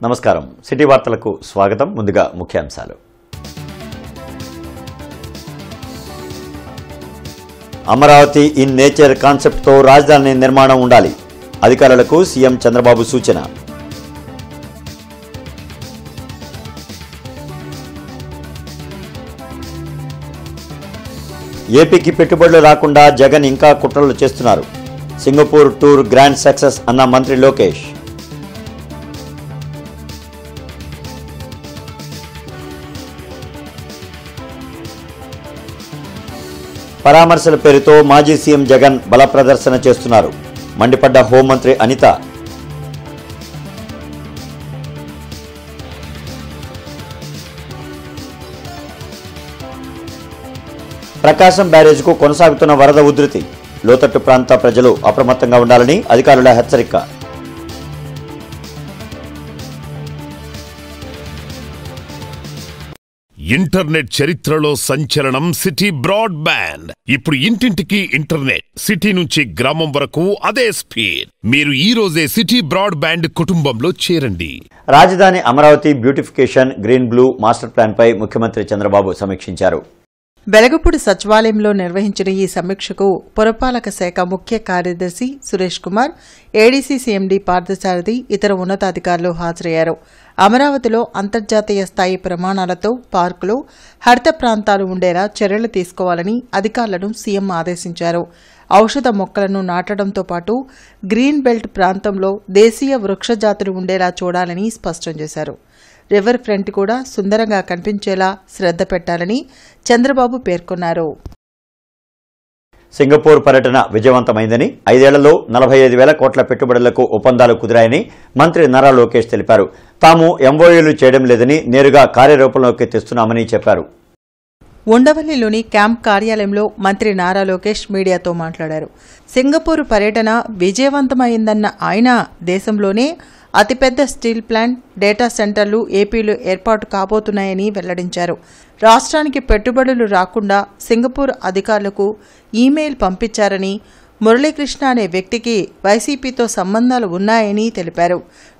నమస్కారం సిటీ వార్తలకు స్వాగతం. ముందుగా ముఖ్యాంశాలు. అమరావతి ఇన్ నేచర్ కాన్సెప్ట్తో రాజధాని నిర్మాణం ఉండాలి. అధికారులకు సీఎం చంద్రబాబు సూచన. ఏపీకి పెట్టుబడులు రాకుండా జగన్ ఇంకా కుట్రలు చేస్తున్నారు. సింగపూర్ టూర్ గ్రాండ్ సక్సెస్ అన్న మంత్రి లోకేష్. పరామర్శల పేరుతో మాజీ సీఎం జగన్ బల ప్రదర్శన చేస్తున్నారు. మండిపడ్డ హోంమంత్రి అనిత. ప్రకాశం బ్యారేజ్కు కొనసాగుతున్న వరద ఉధృతి. లోతట్టు ప్రాంత ప్రజలు అప్రమత్తంగా ఉండాలని అధికారుల హెచ్చరిక. ఇంటర్నెట్ చరిత్రలో సంచలనం సిటీ బ్రాడ్బ్యాండ్. ఇప్పుడు ఇంటింటికి ఇంటర్నెట్, సిటీ నుంచి గ్రామం వరకు అదే స్పీడ్. మీరు ఈ రోజే సిటీ బ్రాడ్బ్యాండ్ కుటుంబంలో చేరండి. రాజధాని Amaravati beautification green blue master plan పై ముఖ్యమంత్రి చంద్రబాబు సమీక్షించారు. వెలగపూడి సచివాలయంలో నిర్వహించిన ఈ సమీక్షకు పురపాలక శాఖ ముఖ్య కార్యదర్శి సురేష్ కుమార్, ఏడీసీ సీఎండీ పార్థసారథి, ఇతర ఉన్నతాధికారులు హాజరయ్యారు. అమరావతిలో అంతర్జాతీయ స్థాయి ప్రమాణాలతో పార్కులు, హరిత ప్రాంతాలు ఉండేలా చర్యలు తీసుకోవాలని అధికారులను సీఎం ఆదేశించారు. ఔషధ మొక్కలను నాటడంతో పాటు గ్రీన్ బెల్ట్ ప్రాంతంలో దేశీయ వృక్ష జాతులు ఉండేలా చూడాలని స్పష్టం చేశారు. రివర్ ఫ్రంట్ కూడా సుందరంగా కనిపించేలా శ్రద్ధ పెట్టాలని చంద్రబాబు పేర్కొన్నారు. సింగపూర్ పర్యటన విజయవంతమైందని, 5 ఏళ్లలో 45,000 కోట్ల పెట్టుబడులకు ఒప్పందాలు కుదిరాయని మంత్రి నారా లోకేష్ తెలిపారు. తాము ఎంఓయూలు చేయడం లేదని, నేరుగా కార్యరూపంలోకి తెస్తున్నామని చెప్పారు. ఉండవల్లిలోని క్యాంప్ కార్యాలయంలో మంత్రి నారా లోకేష్ మీడియాతో మాట్లాడారు. సింగపూర్ పర్యటన విజయవంతమైందన్న ఆయన దేశంలోనే అతిపెద్ద స్టీల్ ప్లాంట్, డేటా సెంటర్లు ఏపీలో ఏర్పాటు కాబోతున్నాయని వెల్లడించారు. రాష్ట్రానికి పెట్టుబడులు రాకుండా సింగపూర్ అధికారులకు ఈమెయిల్ పంపించారని, మురళీకృష్ణ అనే వ్యక్తికి వైసీపీతో సంబంధాలు ఉన్నాయని తెలిపారు.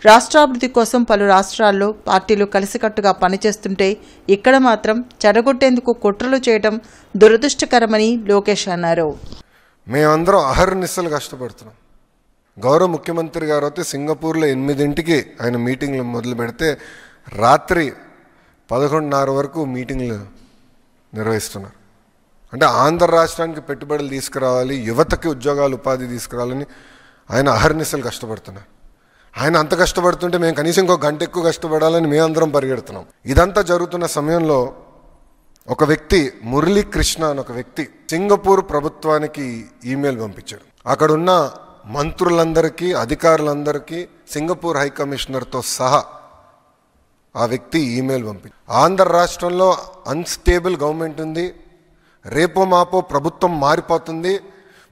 రాష్ట్రాభివృద్ధి కోసం పలు రాష్ట్రాల్లో పార్టీలు కలిసికట్టుగా పనిచేస్తుంటే ఇక్కడ మాత్రం చెడగొట్టేందుకు కుట్రలు చేయడం దురదృష్టకరమని లోకేష్ అన్నారు. మేమందరం అహర్నిశలు కష్టపడుతున్నాం. గౌరవ ముఖ్యమంత్రి గారు అయితే సింగపూర్లో 8 ఆయన మీటింగ్లు మొదలు పెడితే రాత్రి 11:30 వరకు మీటింగ్లు నిర్వహిస్తున్నారు. అంటే ఆంధ్ర రాష్ట్రానికి పెట్టుబడులు తీసుకురావాలి, యువతకి ఉద్యోగాలు ఉపాధి తీసుకురావాలని ఆయన అహర్నిశలు కష్టపడుతున్నారు. ఆయన అంత కష్టపడుతుంటే మేము కనీసం ఇంకో గంట ఎక్కువ కష్టపడాలని మేమందరం పరిగెడుతున్నాం. ఇదంతా జరుగుతున్న సమయంలో ఒక వ్యక్తి, మురళీకృష్ణ అని ఒక వ్యక్తి, సింగపూర్ ప్రభుత్వానికి ఈమెయిల్ పంపించాడు. అక్కడున్న మంత్రులందరికీ, అధికారులందరికీ, సింగపూర్ హై కమిషనర్తో సహా ఆ వ్యక్తి ఈమెయిల్ పంపించాడు. ఆంధ్ర రాష్ట్రంలో అన్స్టేబుల్ గవర్నమెంట్ ఉంది, రేపో మాపో ప్రభుత్వం మారిపోతుంది,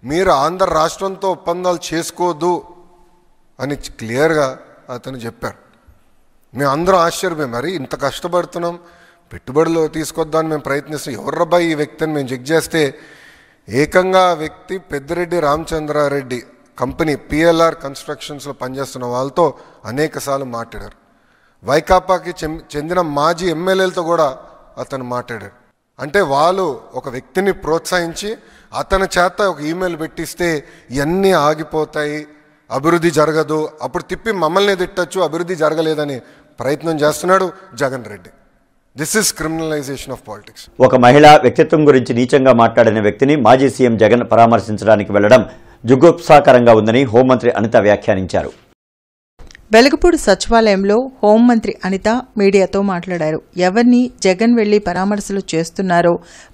మీరు ఆంధ్ర రాష్ట్రంతో ఒప్పందాలు చేసుకోదు అని క్లియర్గా అతను చెప్పారు. మేము అందరం ఆశ్చర్యపోయాం. మరి ఇంత కష్టపడుతున్నాం, పెట్టుబడులు తీసుకొద్దామని మేము ప్రయత్నిస్తాం, ఎవర్రబ్బాయి ఈ వ్యక్తి అని మేము చెక్ చేస్తే ఏకంగా ఆ వ్యక్తి పెద్దిరెడ్డి రామచంద్రారెడ్డి కంపెనీ పిఎల్ఆర్ కన్స్ట్రక్షన్స్లో పనిచేస్తున్న వాళ్ళతో అనేకసార్లు మాట్లాడారు. వైకాపాకి చెందిన మాజీ ఎమ్మెల్యేలతో కూడా అతను మాట్లాడారు. అంటే వాళ్ళు ఒక వ్యక్తిని ప్రోత్సహించి అతని చేత ఒక ఈమెయిల్ పెట్టిస్తే ఇవన్నీ ఆగిపోతాయి, అభివృద్ధి జరగదు, అప్పుడు తిప్పి మమ్మల్ని తిట్టచ్చు, అభివృద్ధి జరగలేదని ప్రయత్నం చేస్తున్నాడు Jagan Reddy. This is criminalization of politics. ఒక మహిళ వ్యక్తిత్వం గురించి నీచంగా మాట్లాడిన వ్యక్తిని మాజీ సీఎం జగన్ పరామర్శించడానికి వెళ్లడం జుగుప్సాకరంగా ఉందని హోంమంత్రి అనిత వ్యాఖ్యానించారు. వెలగపూడి సచివాలయంలో హోంమంత్రి అనిత మీడియాతో మాట్లాడారు. ఎవరిని జగన్ వెళ్లి పరామర్శలు చేస్తున్నారో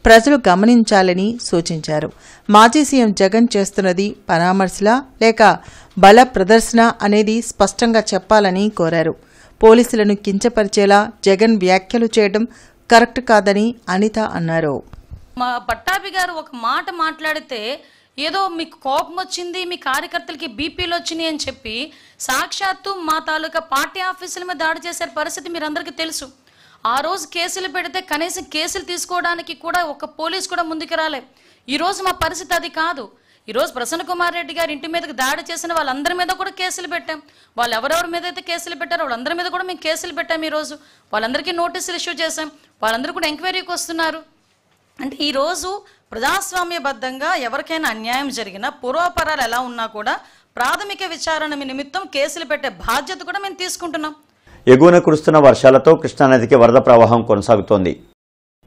ప్రజలు గమనించాలని సూచించారు. మాజీ సీఎం జగన్ చేస్తున్నది పరామర్శలా లేక బల ప్రదర్శన అనేది స్పష్టంగా చెప్పాలని కోరారు. పోలీసులను కించపరిచేలా జగన్ వ్యాఖ్యలు చేయడం కరెక్ట్ కాదని అనిత అన్నారు. మా పట్టాభి గారు ఒక మాట మాట్లాడితే ఏదో మీకు కోపం వచ్చింది, మీ కార్యకర్తలకి బీపీలు వచ్చినాయి అని చెప్పి సాక్షాత్తు మా తాలూకా పార్టీ ఆఫీసుల మీద దాడి చేసే పరిస్థితి మీరందరికీ తెలుసు. ఆ రోజు కేసులు పెడితే కనీసం కేసులు తీసుకోవడానికి కూడా ఒక పోలీసు కూడా ముందుకు రాలే. ఈరోజు మా పరిస్థితి అది కాదు. ఈరోజు ప్రసన్న కుమార్ రెడ్డి గారి ఇంటి మీదకి దాడి చేసిన వాళ్ళందరి మీద కూడా కేసులు పెట్టాం. వాళ్ళు ఎవరెవరి మీద అయితే కేసులు పెట్టారో వాళ్ళందరి మీద కూడా మేము కేసులు పెట్టాం. ఈరోజు వాళ్ళందరికీ నోటీసులు ఇష్యూ చేశాం. వాళ్ళందరూ కూడా ఎంక్వైరీకి వస్తున్నారు. అంటే ఈరోజు ప్రజాస్వామ్యబద్ధంగా ఎవరికైనా అన్యాయం జరిగినా పూర్వాపరాలు ఎలా ఉన్నా కూడా ప్రాథమిక విచారణ నిమిత్తం కేసులు పెట్టే బాధ్యత కూడా మేము తీసుకుంటున్నాం. ఎగువన కురుస్తున్న వర్షాలతో కృష్ణానదికి వరద ప్రవాహం కొనసాగుతోంది.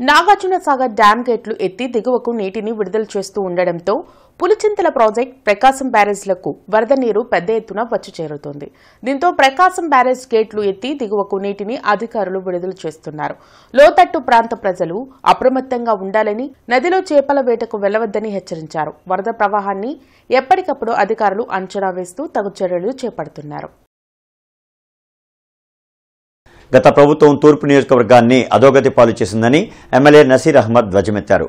నాగార్జున సాగర్ డ్యాం గేట్లు ఎత్తి దిగువకు నీటిని విడుదల చేస్తూ ఉండడంతో పులిచింతల ప్రాజెక్ట్ ప్రకాశం బ్యారేజ్లకు వరద నీరు పెద్ద ఎత్తున వచ్చి చేరుతోంది. దీంతో ప్రకాశం బ్యారేజ్ గేట్లు ఎత్తి దిగువకు నీటిని అధికారులు విడుదల చేస్తున్నారు. లోతట్టు ప్రాంత ప్రజలు అప్రమత్తంగా ఉండాలని, నదిలో చేపల వేటకు వెళ్లవద్దని హెచ్చరించారు. వరద ప్రవాహాన్ని ఎప్పటికప్పుడు అధికారులు అంచనా వేస్తూ తగు చర్యలు చేపడుతున్నారు. గత ప్రభుత్వం తూర్పు నియోజకవర్గాన్ని అధోగతి పాలు చేసిందని ఎమ్మెల్యే నసీర్ అహ్మద్ ధ్వజమెత్తారు.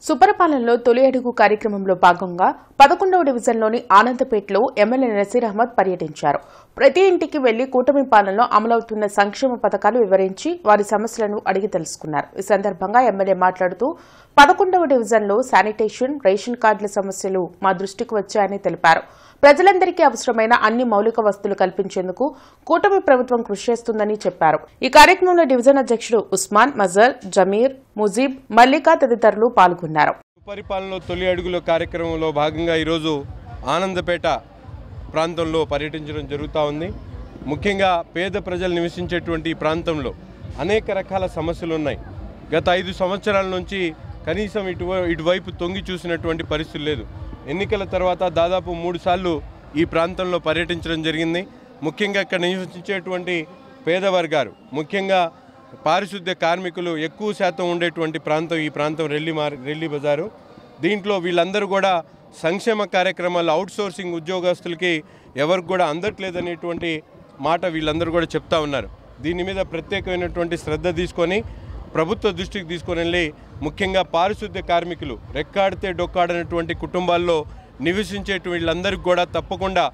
సుపరిపాలనలో తొలి అడుగు కార్యక్రమంలో భాగంగా 11వ డివిజన్లోని ఆనందపేటలో ఎమ్మెల్యే నసీర్ అహ్మద్ పర్యటించారు. ప్రతి ఇంటికి వెళ్లి కూటమి పాలనలో అమలవుతున్న సంక్షేమ పథకాలు వివరించి వారి సమస్యలను అడిగి తెలుసుకున్నారు. ఈ సందర్భంగా ఎమ్మెల్యే మాట్లాడుతూ 11వ డివిజన్లో శానిటేషన్, రేషన్ కార్డుల సమస్యలు మా దృష్టికి వచ్చాయని తెలిపారు. ప్రజలందరికీ అవసరమైన అన్ని మౌలిక వస్తువులు కల్పించేందుకు కూటమి ప్రభుత్వం కృషి చేస్తుందని చెప్పారు. ఈ కార్యక్రమంలో డివిజన్ అధ్యక్షుడు ఉస్మాన్, మజర్, జమీర్, ముజీబ్, మల్లిక తదితరులు పాల్గొన్నారు. సుపరిపాలనలో తొలి అడుగుల కార్యక్రమంలో భాగంగా ఈరోజు ఆనందపేట ప్రాంతంలో పర్యటించడం జరుగుతూ ఉంది. ముఖ్యంగా పేద ప్రజలు నివసించేటువంటి ఈ ప్రాంతంలో అనేక రకాల సమస్యలు ఉన్నాయి. గత 5 సంవత్సరాల నుంచి కనీసం ఇటువైపు తొంగి చూసినటువంటి పరిస్థితి లేదు. ఎన్నికల తర్వాత దాదాపు 3 సార్లు ఈ ప్రాంతంలో పర్యటించడం జరిగింది. ముఖ్యంగా ఇక్కడ నివసించేటువంటి పేద వర్గాలు, ముఖ్యంగా పారిశుద్ధ్య కార్మికులు ఎక్కువ శాతం ఉండేటువంటి ప్రాంతం ఈ ప్రాంతం రెల్లి బజారు. దీంట్లో వీళ్ళందరూ కూడా సంక్షేమ కార్యక్రమాలు అవుట్సోర్సింగ్ ఉద్యోగస్తులకి ఎవరికి కూడా అందట్లేదనేటువంటి మాట వీళ్ళందరూ కూడా చెప్తా ఉన్నారు. దీని మీద ప్రత్యేకమైనటువంటి శ్రద్ధ తీసుకొని ప్రభుత్వ దృష్టికి తీసుకొని వెళ్ళి ముఖ్యంగా పారిశుద్ధ్య కార్మికులు రెక్కాడితే డొక్కాడనటువంటి కుటుంబాల్లో నివసించేటువంటి వీళ్ళందరికీ కూడా తప్పకుండా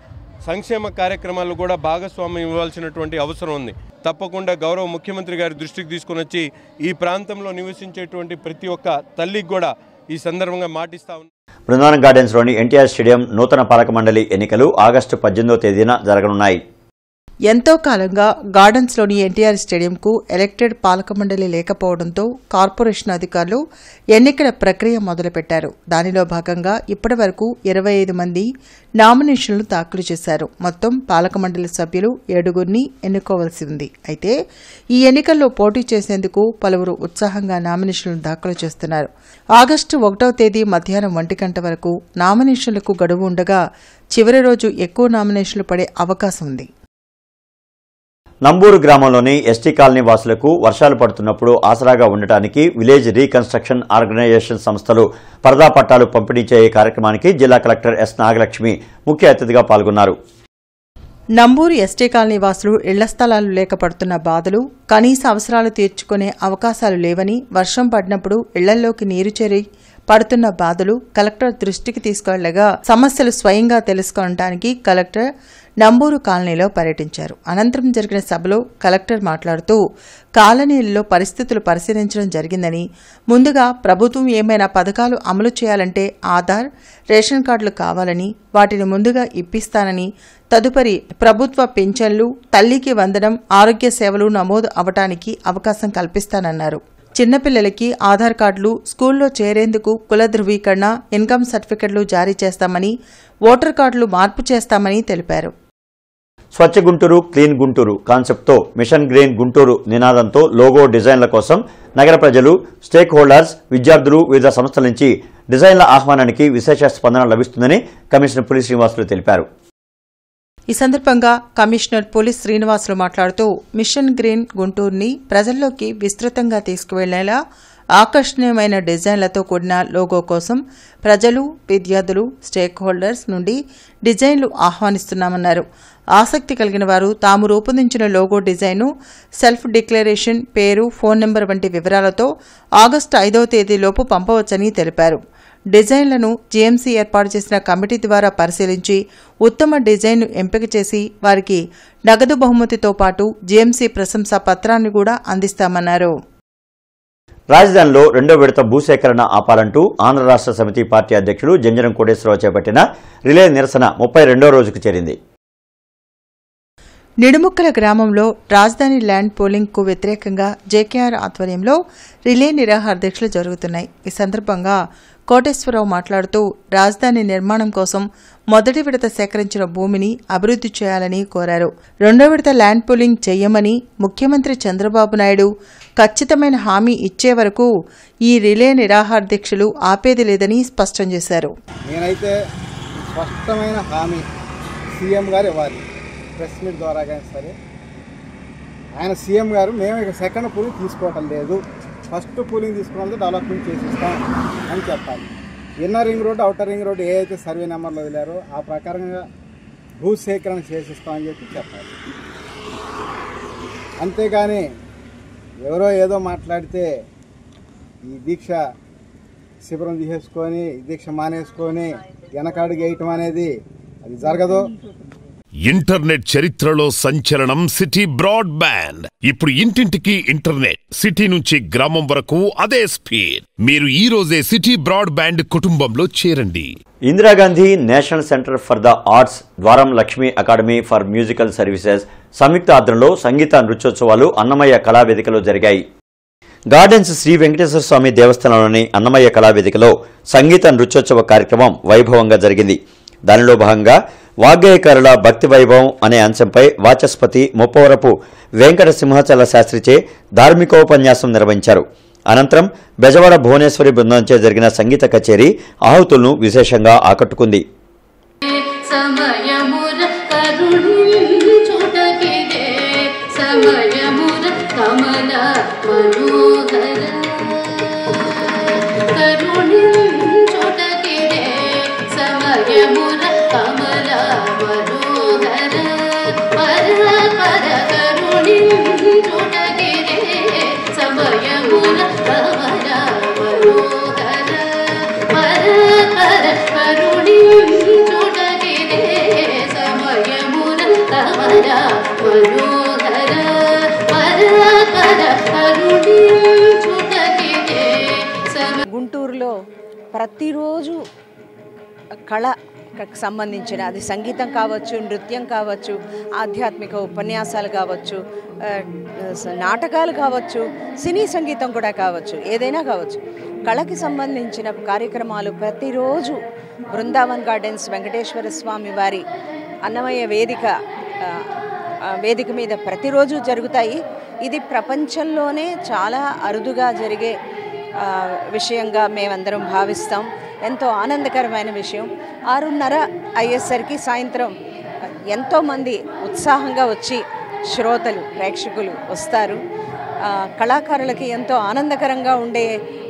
సంక్షేమ కార్యక్రమాలు కూడా భాగస్వామ్యం ఇవ్వాల్సినటువంటి అవసరం ఉంది. తప్పకుండా గౌరవ ముఖ్యమంత్రి గారి దృష్టికి తీసుకొని వచ్చి ఈ ప్రాంతంలో నివసించేటువంటి ప్రతి ఒక్క తల్లికి కూడా ఈ సందర్భంగా మాటిస్తా ఉన్నారు. బృందావనం గార్డెన్స్లోని ఎన్టీఆర్ స్టేడియం నూతన పాలక మండలి ఎన్నికలు ఆగస్టు 18వ తేదీన జరగనున్నాయి. ఎంతో కాలంగా గార్డెన్స్లోని ఎన్టీఆర్ స్టేడియంకు ఎలక్టెడ్ పాలక మండలి లేకపోవడంతో కార్పొరేషన్ అధికారులు ఎన్నికల ప్రక్రియ మొదలుపెట్టారు. దానిలో భాగంగా ఇప్పటి వరకు 25 మంది నామినేషన్లు దాఖలు చేశారు. మొత్తం పాలక మండలి సభ్యులు 7గురిని ఎన్నుకోవాల్సి ఉంది. అయితే ఈ ఎన్నికల్లో పోటీ చేసేందుకు పలువురు ఉత్సాహంగా నామినేషన్లు దాఖలు చేస్తున్నారు. ఆగస్టు 1వ తేదీ మధ్యాహ్నం 1 గంట వరకు నామినేషన్లకు గడువు ఉండగా చివరి రోజు ఎక్కువ నామినేషన్లు పడే అవకాశం ఉంది. నంబూరు గ్రామంలోని ఎస్టీ కాలనీ వాసులకు వర్షాలు పడుతున్నప్పుడు ఆసరాగా ఉండటానికి విలేజ్ రీకన్స్ట్రక్షన్ ఆర్గనైజేషన్ సంస్థలు పరదా పట్టాలు పంపిణీ చేయే కార్యక్రమానికి జిల్లా కలెక్టర్ ఎస్ నాగలక్ష్మి ముఖ్య అతిథిగా పాల్గొన్నారు. నంబూరు ఎస్టీ కాలనీ వాసులు ఇళ్ల స్థలాలు లేక పడుతున్న బాధలు, కనీస అవసరాలు తీర్చుకునే అవకాశాలు లేవని, వర్షం పడినప్పుడు ఇళ్లల్లోకి నీరు చేరి పడుతున్న బాధలు కలెక్టర్ దృష్టికి తీసుకెళ్లగా సమస్యలు స్వయంగా తెలుసుకోవడానికి కలెక్టర్ నంబూరు కాలనీలో పర్యటించారు. అనంతరం జరిగిన సభలో కలెక్టర్ మాట్లాడుతూ కాలనీల్లో పరిస్థితులు పరిశీలించడం జరిగిందని, ముందుగా ప్రభుత్వం ఏమైనా పథకాలు అమలు చేయాలంటే ఆధార్, రేషన్ కార్డులు కావాలని, వాటిని ముందుగా ఇప్పిస్తానని, తదుపరి ప్రభుత్వ పింఛన్లు, తల్లికి వందనం, ఆరోగ్య సేవలు నమోదు అవటానికి అవకాశం కల్పిస్తానన్నారు. చిన్నపిల్లలకి ఆధార్ కార్డులు, స్కూల్లో చేరేందుకు కుల ధృవీకరణ, ఇన్కమ్ సర్టిఫికెట్లు జారీ చేస్తామని, ఓటర్ కార్డులు మార్పు చేస్తామని తెలిపారు. స్వచ్ఛ గుంటూరు, క్లీన్ గుంటూరు కాన్సెప్ట్తో మిషన్ గ్రీన్ గుంటూరు నినాదంతో లోగో డిజైన్ల కోసం నగర ప్రజలు, స్టేక్ హోల్డర్స్, విద్యార్థులు, వివిధ సంస్థల నుంచి డిజైన్ల ఆహ్వానానికి విశేష స్పందన లభిస్తుందని కమిషనర్ పులి శ్రీనివాసులు తెలిపారు. ఈ సందర్భంగా కమిషనర్ పులి శ్రీనివాసులు మాట్లాడుతూ మిషన్ గ్రీన్ గుంటూరుని ప్రజల్లోకి విస్తృతంగా తీసుకువెళ్లేలా ఆకర్షణీయమైన డిజైన్లతో కూడిన లోగో కోసం ప్రజలు, విద్యార్థులు, స్టేక్ హోల్డర్స్ నుండి డిజైన్లు ఆహ్వానిస్తున్నామన్నారు. ఆసక్తి కలిగిన వారు తాము రూపొందించిన లోగో డిజైన్ను సెల్ఫ్ డిక్లరేషన్, పేరు, ఫోన్ నెంబర్ వంటి వివరాలతో ఆగస్టు 5వ తేదీలోపు పంపవచ్చని తెలిపారు. డిజైన్లను జీఎంసీ ఏర్పాటు చేసిన కమిటీ ద్వారా పరిశీలించి ఉత్తమ డిజైన్ను ఎంపిక చేసి వారికి నగదు బహుమతితో పాటు జీఎంసీ ప్రశంసా పత్రాన్ని కూడా అందిస్తామన్నారు. రాజధానిలో రెండో విడత భూసేకరణ ఆపాలంటూ ఆంధ్ర రాష్ట్ర సమితి పార్టీ అధ్యక్షుడు జంజరం కోటేశ్వరరావు చేపట్టిన రిలే నిరసన 32వ రోజుకు చేరింది. నిడుముక్కల గ్రామంలో రాజధాని ల్యాండ్ పోలింగ్ కు వ్యతిరేకంగా జేకేఆర్ ఆధ్వర్యంలో రిలే నిరాహారదీక్షలు జరుగుతున్నాయి. ఈ సందర్భంగా కోటేశ్వరరావు మాట్లాడుతూ రాజధాని నిర్మాణం కోసం మొదటి విడత సేకరించిన భూమిని అభివృద్ధి చేయాలని కోరారు. రెండో విడత ల్యాండ్ పోలింగ్ చేయమని ముఖ్యమంత్రి చంద్రబాబు నాయుడు ఖచ్చితమైన హామీ ఇచ్చే వరకు ఈ రిలే నిరాహారదీక్షలు ఆపేది లేదని స్పష్టం చేశారు. నేనైతే స్పష్టమైన హామీ సీఎం గారు ఇవ్వాలి, ప్రెస్ మీట్ ద్వారా కానీ సరే. ఆయన సీఎం గారు మేము ఇక సెకండ్ పూలింగ్ తీసుకోవటం లేదు, ఫస్ట్ పూలింగ్ తీసుకోవాలంటే డెవలప్మెంట్ చేసిస్తాం అని చెప్పాలి. Inner ring road outer ring road ఏ అయితే సర్వే నెంబర్లు వదిలారో ఆ ప్రకారంగా భూసేకరణ చేసిస్తామని చెప్పాలి. అంతేగాని ఎవరో ఏదో మాట్లాడితే ఈ దీక్ష శిబిరం తీసేసుకొని దీక్ష మానేసుకొని వెనకాడుగు వేయటం అనేది అది జరగదు. ఇంటర్నెట్ చరిత్రలో సంచలనం సిటీ బ్రాడ్బ్యాండ్. ఇప్పుడు ఇంటింటికి ఇంటర్నెట్, సిటీ నుంచి గ్రామం వరకు అదే స్పీడ్. మీరు ఈ రోజే సిటీ బ్రాడ్బ్యాండ్ కుటుంబంలో చేరండి. Indira Gandhi national centre for the arts, Dwaram Lakshmi academy for musical services సంయుక్త ఆధ్వర్యంలో సంగీత నృత్యోత్సవాలు అన్నమయ్య కళావేదికలో జరిగాయి. గార్డెన్స్ శ్రీ వెంకటేశ్వర స్వామి దేవస్థానంలోని అన్నమయ్య కళావేదికలో సంగీత నృత్యోత్సవ కార్యక్రమం వైభవంగా జరిగింది. దానిలో భాగంగా వాగ్గేయకారుల భక్తి వైభవం అనే అంశంపై వాచస్పతి ముప్పవరపు వెంకట సింహాచల శాస్త్రిచే ధార్మికోపన్యాసం నిర్వహించారు. అనంతరం బెజవాడ భువనేశ్వరి బృందంచే జరిగిన సంగీత కచేరీ ఆహుతులను విశేషంగా ఆకట్టుకుంది. గుంటూరులో ప్రతిరోజు కళకు సంబంధించిన అది సంగీతం కావచ్చు, నృత్యం కావచ్చు, ఆధ్యాత్మిక ఉపన్యాసాలు కావచ్చు, నాటకాలు కావచ్చు, సినీ సంగీతం కూడా కావచ్చు, ఏదైనా కావచ్చు, కళకి సంబంధించిన కార్యక్రమాలు ప్రతిరోజు బృందావన్ గార్డెన్స్ వెంకటేశ్వర స్వామి వారి అన్నమయ్య వేదిక మీద ప్రతిరోజు జరుగుతాయి. ఇది ప్రపంచంలోనే చాలా అరుదుగా జరిగే విషయంగా మేమందరం భావిస్తాం. ఎంతో ఆనందకరమైన విషయం. 6:30 అయ్యేసరికి సాయంత్రం ఎంతోమంది ఉత్సాహంగా వచ్చి శ్రోతలు, ప్రేక్షకులు వస్తారు. కళాకారులకి ఎంతో ఆనందకరంగా ఉండే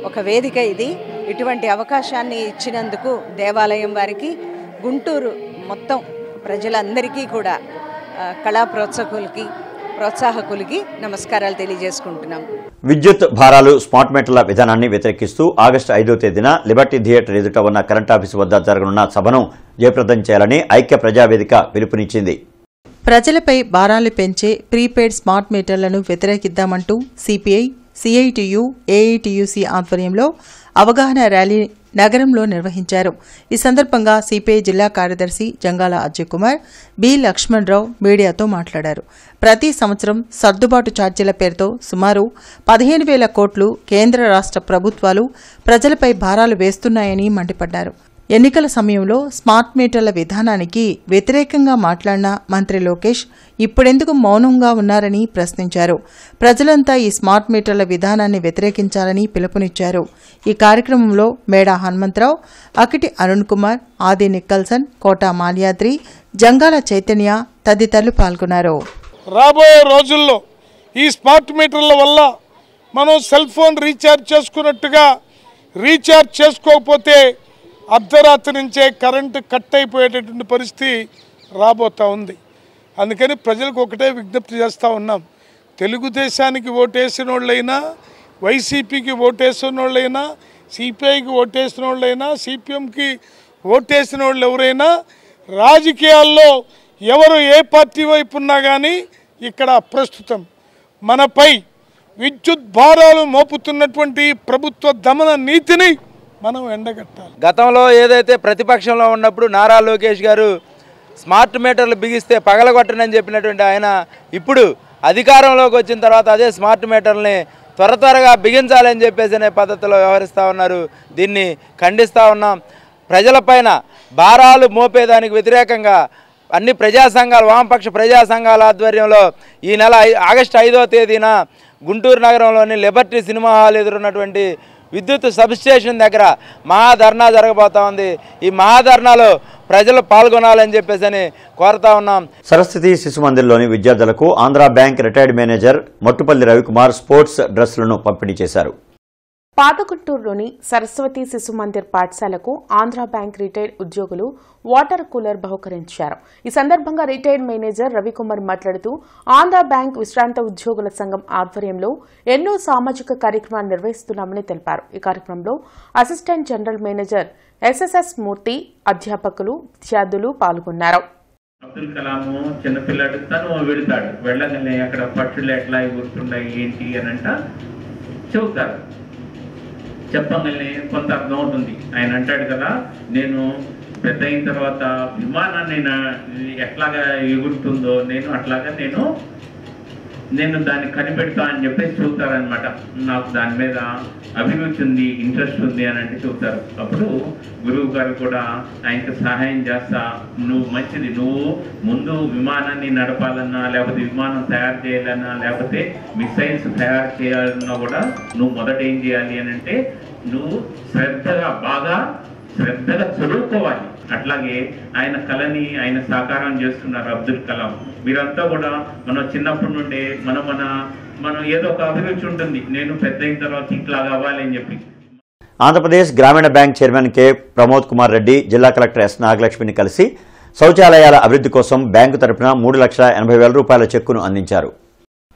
ఒక వేదిక ఇది. ఇటువంటి అవకాశాన్ని ఇచ్చినందుకు దేవాలయం వారికి, గుంటూరు మొత్తం ప్రజలందరికీ కూడా కళా ప్రోత్సాహకులకి నమస్కారాలు తెలియజేసుకుంటున్నాం. విద్యుత్ భారాలు, స్మార్ట్ మీటర్ల విధానాన్ని వ్యతిరేకిస్తూ ఆగస్టు 5వ తేదీన లిబర్టీ థియేటర్ ఎదుట ఉన్న కరెంట్ ఆఫీసు వద్ద జరగనున్న సభను జయప్రదం చేయాలని ఐక్య ప్రజావేదిక పిలుపునిచ్చింది. ప్రజలపై భారాలు పెంచే ప్రీపెయిడ్ స్మార్ట్ మీటర్లను వ్యతిరేకిద్దామంటూ సిపిఐ, సిఐటియు, ఏఐటియుసి ఆధ్వర్యంలో అవగాహన ర్యాలీ నగరంలో నిర్వహించారు. ఈ సందర్భంగా సిపిఐ జిల్లా కార్యదర్శి జంగాల అజయ్ కుమార్, బి లక్ష్మణరావు మీడియాతో మాట్లాడారు. ప్రతి సంవత్సరం సర్దుబాటు ఛార్జీల పేరుతో సుమారు 15,000 కోట్లు కేంద్ర రాష్ట్ర ప్రభుత్వాలు ప్రజలపై భారాలు వేస్తున్నాయని మండిపడ్డారు. ఎన్నికల సమయంలో స్మార్ట్ మీటర్ల విధానానికి వ్యతిరేకంగా మాట్లాడిన మంత్రి లోకేష్ ఇప్పుడెందుకు మౌనంగా ఉన్నారని ప్రశ్నించారు. ప్రజలంతా ఈ స్మార్ట్ మీటర్ల విధానాన్ని వ్యతిరేకించాలని పిలుపునిచ్చారు. ఈ కార్యక్రమంలో మేడా హనుమంతరావు, అకిటి అరుణ్ కుమార్, ఆది నిక్కల్సన్, కోటా మాల్యాద్రి, జంగాల చైతన్య తదితరులు పాల్గొన్నారు. రాబోయే రోజుల్లో ఈ స్మార్ట్ మీటర్ల వల్ల మనం సెల్ ఫోన్ రీఛార్జ్ చేసుకున్నట్టుగా రీఛార్జ్ చేసుకోకపోతే అర్ధరాత్రి నుంచే కరెంటు కట్ అయిపోయేటటువంటి పరిస్థితి రాబోతూ ఉంది. అందుకని ప్రజలకు ఒకటే విజ్ఞప్తి చేస్తూ ఉన్నాం. తెలుగుదేశానికి ఓటేసిన వాళ్ళైనా, వైసీపీకి ఓటేసిన వాళ్ళైనా, సిపిఐకి ఓటేసిన వాళ్ళైనా, సిపిఎంకి ఓటేసిన వాళ్ళు ఎవరైనా రాజకీయాల్లో ఎవరు ఏ పార్టీ వైపు ఉన్నా కానీ ఇక్కడ ప్రస్తుతం మనపై విద్యుత్ భారాలు మోపుతున్నటువంటి ప్రభుత్వ దమన నీతిని మనం ఎండగట్టాలి. గతంలో ఏదైతే ప్రతిపక్షంలో ఉన్నప్పుడు నారా లోకేష్ గారు స్మార్ట్ మీటర్లు బిగిస్తే పగలగొట్టనని చెప్పినటువంటి ఆయన ఇప్పుడు అధికారంలోకి వచ్చిన తర్వాత అదే స్మార్ట్ మీటర్లని త్వరగా బిగించాలని చెప్పేసి అనే పద్ధతిలో వ్యవహరిస్తూ ఉన్నారు. దీన్ని ఖండిస్తూ ఉన్నాం. ప్రజలపైన భారాలు మోపేదానికి వ్యతిరేకంగా అన్ని ప్రజా సంఘాలు, వామపక్ష ప్రజా సంఘాల ఆధ్వర్యంలో ఈ నెల ఆగస్టు 5వ తేదీన గుంటూరు నగరంలోని లిబర్టీ సినిమా హాల్ ఎదురున్నటువంటి విద్యుత్ సబ్స్టేషన్ దగ్గర మహాధర్నా జరగబోతా ఉంది. ఈ మహాధర్నాలో ప్రజలు పాల్గొనాలని చెప్పేసి కోరుతా ఉన్నాం. సరస్వతి శిశు మందిర్లోని విద్యార్థులకు Andhra bank retired manager Mattupalli Ravikumar sports డ్రెస్సులను పంపిణీ చేశారు. పాతగుంటూరులోని సరస్వతి శిశు మందిర్ పాఠశాలకు ఆంధ్రా బ్యాంక్ రిటైర్డ్ ఉద్యోగులు వాటర్ కూలర్ బహుకరించారు. ఈ సందర్భంగా రిటైర్డ్ మేనేజర్ రవికుమార్ మాట్లాడుతూ ఆంధ్రా బ్యాంక్ విశ్రాంత ఉద్యోగుల సంఘం ఆధ్వర్యంలో ఎన్నో సామాజిక కార్యక్రమాలు నిర్వహిస్తున్నామని తెలిపారు. ఈ కార్యక్రమంలో అసిస్టెంట్ జనరల్ మేనేజర్ ఎస్ఎస్ఎస్ మూర్తి, అధ్యాపకులు, విద్యార్థులు పాల్గొన్నారు. అబ్దుల్ కలాం చిన్నపిల్లాడు, తను వెళతాడు, వెళ్ళగానే అక్కడ పక్షులు ఎట్లా గుర్తుంటాయి ఏంటి అని అంట చెబుతారు. చెప్పగానే కొంత అర్థం అవుతుంది. ఆయన అంటాడు కదా, నేను పెద్ద అయిన తర్వాత విమానాన్ని ఎట్లాగా ఎగురుతుందో నేను అట్లాగా నేను దాన్ని కనిపెడతా అని చెప్పేసి చూపుతారనమాట. నాకు దాని మీద అభిరుచి ఉంది, ఇంట్రెస్ట్ ఉంది అని అంటే చూపుతారు. అప్పుడు గురువు గారు కూడా ఆయనకు సహాయం చేస్తా, నువ్వు మంచిది, నువ్వు ముందు విమానాన్ని నడపాలన్నా, లేకపోతే విమానం తయారు చేయాలన్నా, లేకపోతే మిసైల్స్ తయారు చేయాలన్నా కూడా నువ్వు మొదట ఏం చేయాలి అని అంటే నువ్వు బాగా శ్రద్ధగా చదువుకోవాలి. అట్లాగే ఆయన కళని ఆయన సాకారం చేస్తున్నారు అబ్దుల్ కలాం. మీరంతా కూడా మనం చిన్నప్పటి నుండే మనం ఏదో ఒక అభిరుచి ఉంటుంది, నేను పెద్ద అయిన తర్వాత ఇట్లా కావాలి అని చెప్పి. ఆంధ్రప్రదేశ్ గ్రామీణ bank chairman K Pramod Kumar Reddy జిల్లా కలెక్టర్ ఎస్ నాగలక్ష్మిని కలిసి శౌచాలయాల అభివృద్ధి కోసం బ్యాంకు తరపున 3,80,000 రూపాయల చెక్కును అందించారు.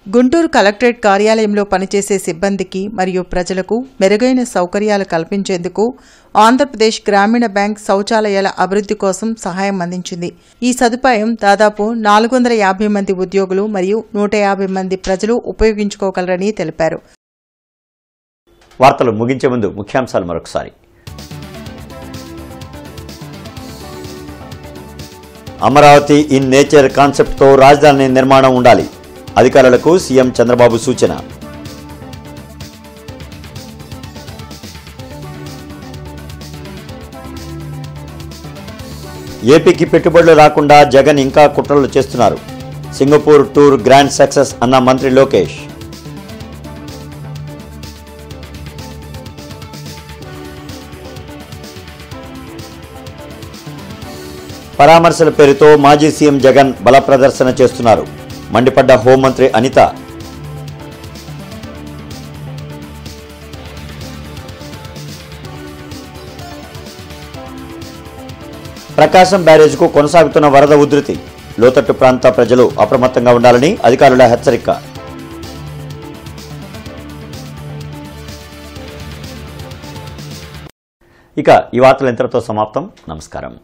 గుంటూరు కలెక్టరేట్ కార్యాలయంలో పనిచేసే సిబ్బందికి మరియు ప్రజలకు మెరుగైన సౌకర్యాలు కల్పించేందుకు ఆంధ్రప్రదేశ్ గ్రామీణ బ్యాంక్ శౌచాలయాల అభివృద్ధి కోసం సహాయం అందించింది. ఈ సదుపాయం దాదాపు 450 మంది ఉద్యోగులు మరియు 150 మంది ప్రజలు ఉపయోగించుకోగలరని తెలిపారు. వార్తలు ముగించే ముందు ముఖ్యాంశాలు మరొకసారి. అమరావతి ఇన్ నేచర్ కాన్సెప్ట్తో రాజధాని నిర్మాణం ఉండాలి. అధికారులకు సీఎం చంద్రబాబు సూచన. ఏపీకి పెట్టుబడులు రాకుండా జగన్ ఇంకా కుట్రలు చేస్తున్నారు. సింగపూర్ టూర్ గ్రాండ్ సక్సెస్ అన్న మంత్రి లోకేష్. పరామర్శల పేరుతో మాజీ సీఎం జగన్ బల ప్రదర్శన చేస్తున్నారు. మండిపడ్డ హోంమంత్రి అనిత. ప్రకాశం బ్యారేజ్కు కొనసాగుతున్న వరద ఉధృతి. లోతట్టు ప్రాంత ప్రజలు అప్రమత్తంగా ఉండాలని అధికారుల హెచ్చరిక. ఇక ఈ వార్తలు ఇంతటితో సమాప్తం. నమస్కారం.